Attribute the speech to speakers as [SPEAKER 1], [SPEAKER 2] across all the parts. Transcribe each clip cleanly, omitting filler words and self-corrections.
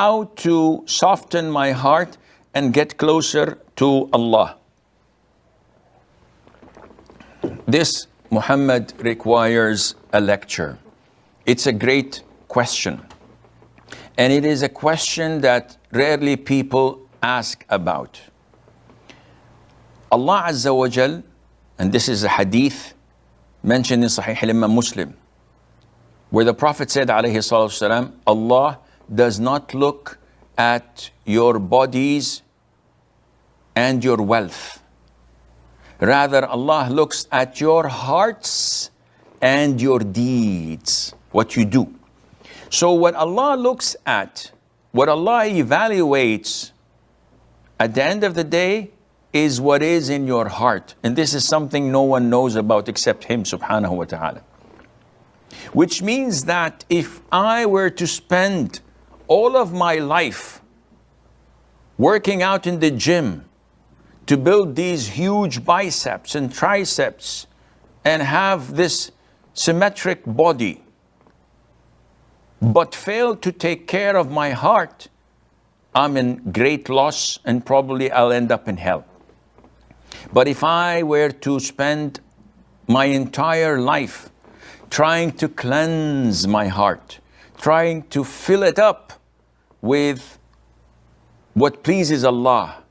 [SPEAKER 1] how to soften my heart and get closer to Allah. This, Muhammad, requires a lecture. It's a great question. And it is a question that rarely people ask about. Allah Azza wa Jal, and this is a hadith mentioned in Sahih Muslim, where the Prophet said, alayhi salatu wasalam, Allah does not look at your bodies and your wealth. Rather, Allah looks at your hearts and your deeds, what you do. So what Allah looks at, what Allah evaluates at the end of the day is what is in your heart. And this is something no one knows about except Him subhanahu wa ta'ala. Which means that if I were to spend all of my life working out in the gym to build these huge biceps and triceps and have this symmetric body, but fail to take care of my heart, I'm in great loss and probably I'll end up in hell. But if I were to spend my entire life trying to cleanse my heart, trying to fill it up with what pleases Allah,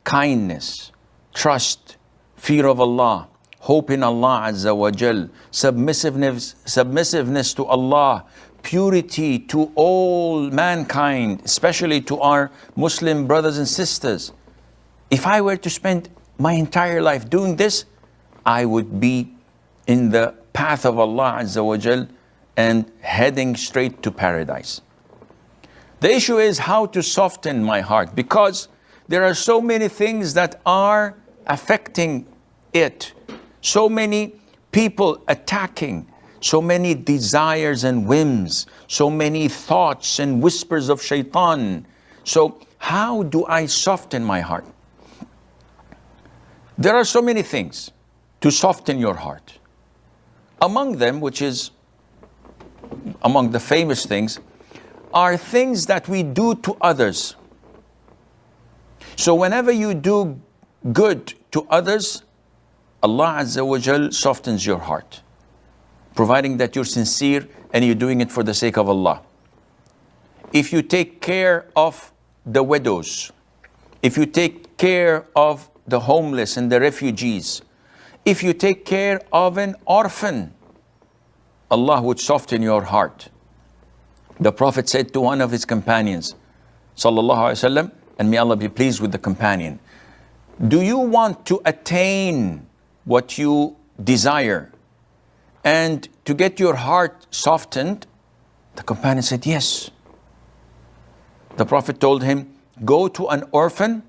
[SPEAKER 1] kindness, trust, fear of Allah, hope in Allah Azza wa Jal, submissiveness to Allah, purity to all mankind, especially to our Muslim brothers and sisters. If I were to spend my entire life doing this, I would be in the path of Allah Azza wa Jal and heading straight to paradise. The issue is how to soften my heart, because there are so many things that are affecting it. So many people attacking, so many desires and whims, so many thoughts and whispers of shaitan. So how do I soften my heart? There are so many things to soften your heart. Among them, which is among the famous things, are things that we do to others. So whenever you do good to others, Allah Azza wa Jal softens your heart, providing that you're sincere and you're doing it for the sake of Allah. If you take care of the widows, if you take care of the homeless and the refugees, if you take care of an orphan, Allah would soften your heart. The Prophet said to one of his companions, sallallahu alaihi wasallam, and may Allah be pleased with the companion, do you want to attain what you desire and to get your heart softened? The companion said, yes. The Prophet told him, go to an orphan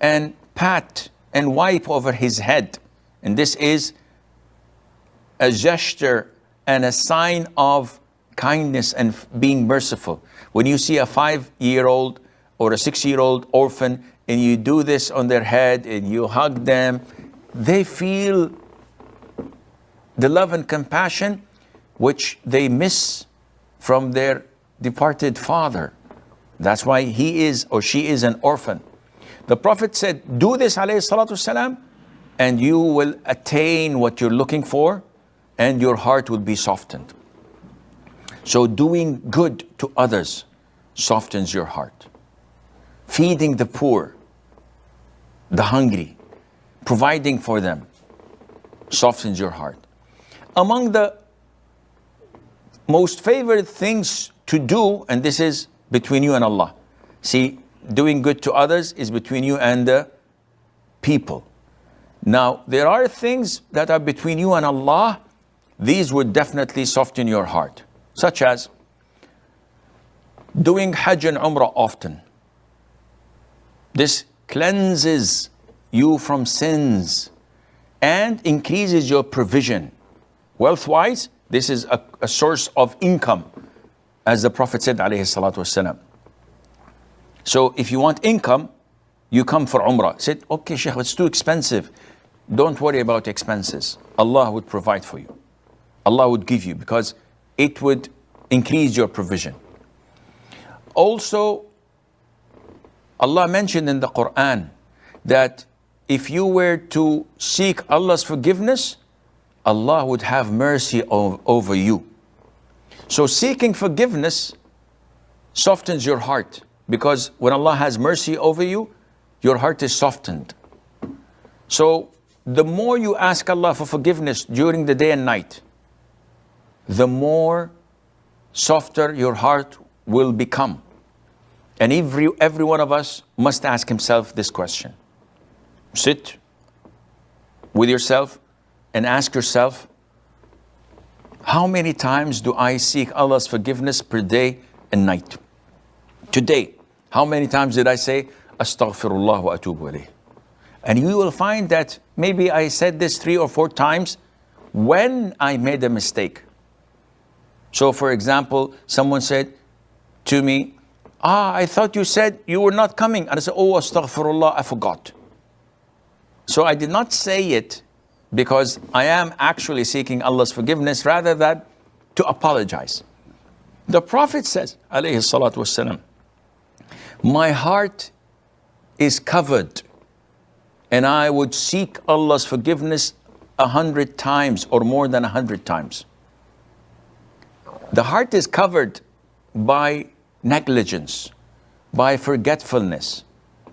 [SPEAKER 1] and pat and wipe over his head. And this is a gesture and a sign of kindness and being merciful. When you see a 5-year-old or a 6-year-old orphan and you do this on their head and you hug them, they feel the love and compassion which they miss from their departed father. That's why he is or she is an orphan. The Prophet said, do this, alayhi salatu wasalam, and you will attain what you're looking for and your heart will be softened. So doing good to others softens your heart. Feeding the poor, the hungry, providing for them softens your heart. Among the most favorite things to do, and this is between you and Allah. See, doing good to others is between you and the people. Now, there are things that are between you and Allah. These would definitely soften your heart, such as doing Hajj and Umrah often. This cleanses you from sins and increases your provision. Wealth-wise, this is a source of income, as the Prophet said, alayhi salatu wasalam. So if you want income, you come for Umrah. Said, okay, Sheikh, it's too expensive. Don't worry about expenses. Allah would provide for you. Allah would give you, because it would increase your provision. Also, Allah mentioned in the Quran that if you were to seek Allah's forgiveness, Allah would have mercy over you. So seeking forgiveness softens your heart, because when Allah has mercy over you, your heart is softened. So the more you ask Allah for forgiveness during the day and night, the more softer your heart will become. And every one of us must ask himself this question. Sit with yourself and ask yourself, how many times do I seek Allah's forgiveness per day and night? Today, how many times did I say, Astaghfirullah wa atubu ilayh? And you will find that maybe I said this 3 or 4 times when I made a mistake. So for example, someone said to me, I thought you said you were not coming. And I said, oh, astaghfirullah, I forgot. So I did not say it because I am actually seeking Allah's forgiveness rather than to apologize. The Prophet says, alayhi salatu wasalam, my heart is covered and I would seek Allah's forgiveness 100 times or more than 100 times. The heart is covered by negligence, by forgetfulness,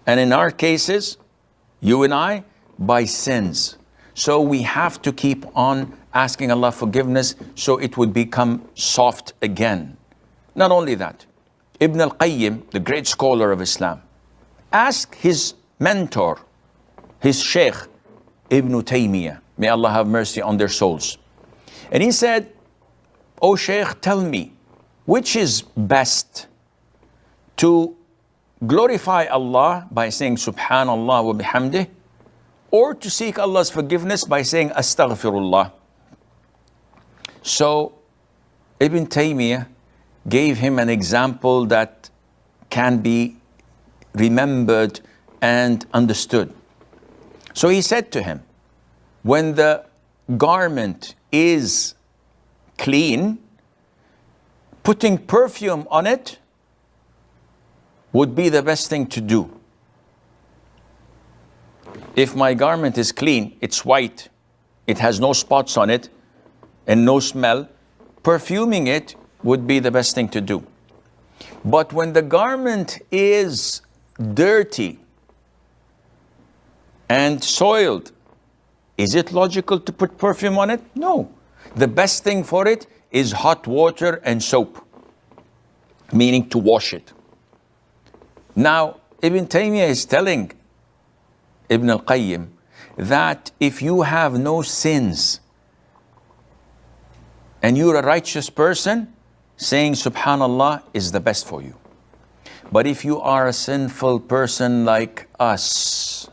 [SPEAKER 1] and in our cases, you and I, by sins. So we have to keep on asking Allah forgiveness so it would become soft again. Not only that, Ibn al-Qayyim, the great scholar of Islam, asked his mentor, his Shaykh, Ibn Taymiyyah, may Allah have mercy on their souls. And he said, "O Shaykh, tell me, which is best, to glorify Allah by saying Subhanallah wa bihamdih, or to seek Allah's forgiveness by saying Astaghfirullah?" So Ibn Taymiyyah gave him an example that can be remembered and understood. So he said to him, when the garment is clean, putting perfume on it would be the best thing to do. If my garment is clean, it's white, it has no spots on it and no smell, perfuming it would be the best thing to do. But when the garment is dirty and soiled, is it logical to put perfume on it? No. The best thing for it is hot water and soap, meaning to wash it. Now, Ibn Taymiyyah is telling Ibn al-Qayyim that if you have no sins and you're a righteous person, saying Subhanallah is the best for you. But if you are a sinful person like us,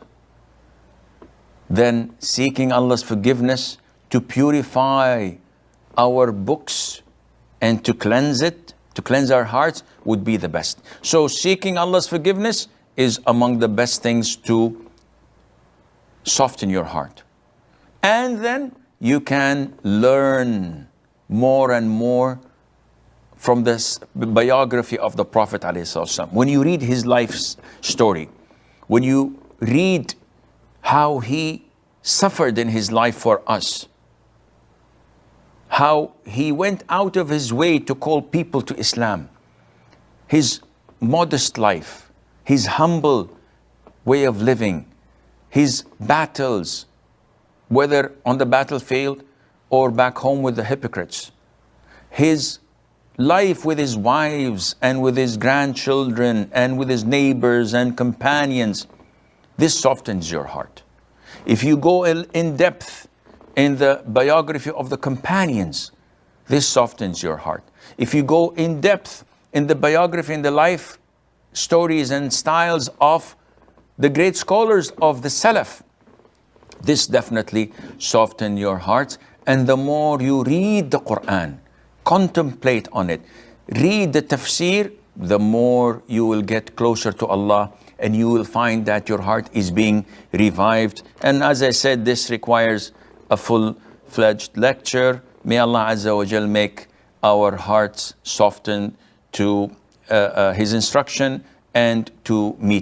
[SPEAKER 1] then seeking Allah's forgiveness to purify our books and to cleanse it, to cleanse our hearts, would be the best. So seeking Allah's forgiveness is among the best things to soften your heart. And then you can learn more and more from this biography of the Prophet ﷺ. When you read his life story, when you read how he suffered in his life for us, how he went out of his way to call people to Islam, his modest life, his humble way of living, his battles, whether on the battlefield or back home with the hypocrites, his life with his wives and with his grandchildren and with his neighbors and companions, this softens your heart. If you go in depth in the biography of the companions, this softens your heart. If you go in depth in the biography and the life stories and styles of the great scholars of the Salaf, this definitely softens your hearts. And the more you read the Quran, contemplate on it, read the tafsir, the more you will get closer to Allah and you will find that your heart is being revived. And as I said, this requires a full-fledged lecture. May Allah Azza wa Jal make our hearts soften to his instruction and to meet